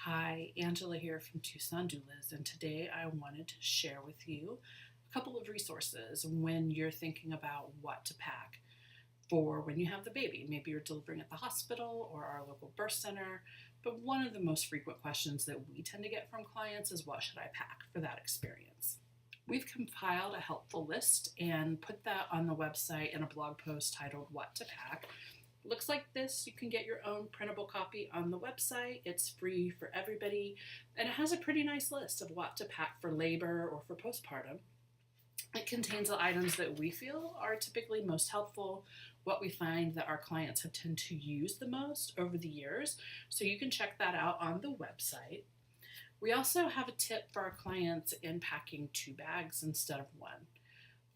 Hi, Angela here from Tucson Doulas, and today I wanted to share with you a couple of resources when you're thinking about what to pack for when you have the baby. Maybe you're delivering at the hospital or our local birth center, but one of the most frequent questions that we tend to get from clients is, what should I pack for that experience? We've compiled a helpful list and put that on the website in a blog post titled What to Pack. Looks like this. You can get your own printable copy on the website. It's free for everybody, and it has a pretty nice list of what to pack for labor or for postpartum. It contains the items that we feel are typically most helpful, what we find that our clients have tended to use the most over the years, so you can check that out on the website. We also have a tip for our clients in packing 2 bags instead of 1.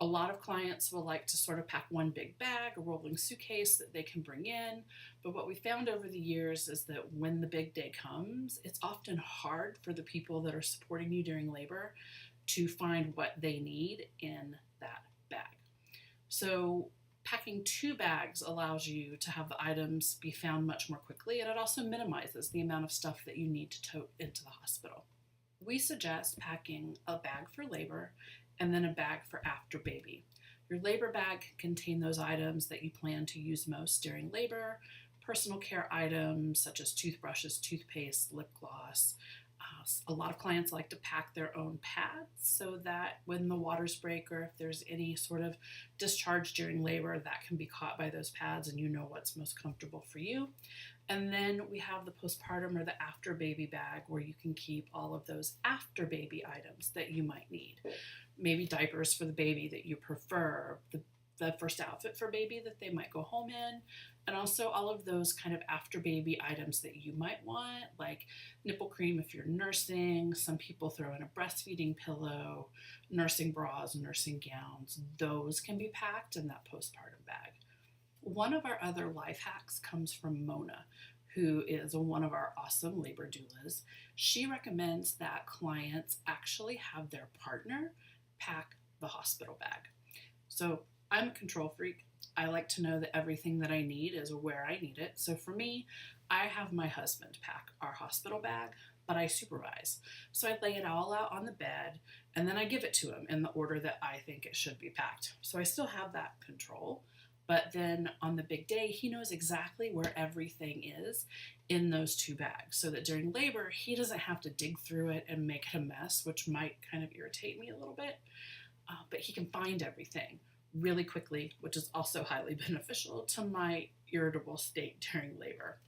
A lot of clients will like to sort of pack one big bag, a rolling suitcase that they can bring in. But what we found over the years is that when the big day comes, it's often hard for the people that are supporting you during labor to find what they need in that bag. So packing 2 bags allows you to have the items be found much more quickly, and it also minimizes the amount of stuff that you need to tote into the hospital. We suggest packing a bag for labor and then a bag for after baby. Your labor bag can contain those items that you plan to use most during labor, personal care items such as toothbrushes, toothpaste, lip gloss. A lot of clients like to pack their own pads so that when the waters break or if there's any sort of discharge during labor, that can be caught by those pads and you know what's most comfortable for you. And then we have the postpartum or the after baby bag where you can keep all of those after baby items that you might need. Maybe diapers for the baby that you prefer, the first outfit for baby that they might go home in, and also all of those kind of after baby items that you might want, like nipple cream if you're nursing. Some people throw in a breastfeeding pillow, nursing bras, nursing gowns. Those can be packed in that postpartum bag. One of our other life hacks comes from Mona, who is one of our awesome labor doulas. She recommends that clients actually have their partner pack the hospital bag. So I'm a control freak. I like to know that everything that I need is where I need it. So for me, I have my husband pack our hospital bag, but I supervise. So I lay it all out on the bed and then I give it to him in the order that I think it should be packed. So I still have that control. But then on the big day, he knows exactly where everything is in those 2 bags so that during labor, he doesn't have to dig through it and make it a mess, which might kind of irritate me a little bit. But he can find everything really quickly, which is also highly beneficial to my irritable state during labor.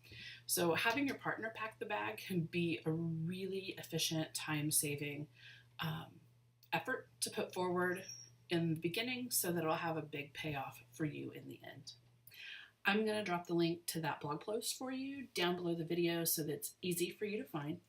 So having your partner pack the bag can be a really efficient, time-saving effort to put forward in the beginning so that it'll have a big payoff for you in the end. I'm going to drop the link to that blog post for you down below the video so that it's easy for you to find.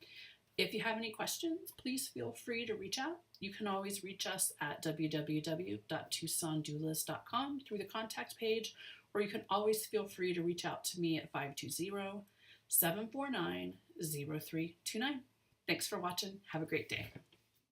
If you have any questions, please feel free to reach out. You can always reach us at www.tucsondoulas.com through the contact page, or you can always feel free to reach out to me at 520-749-0329. Thanks for watching. Have a great day.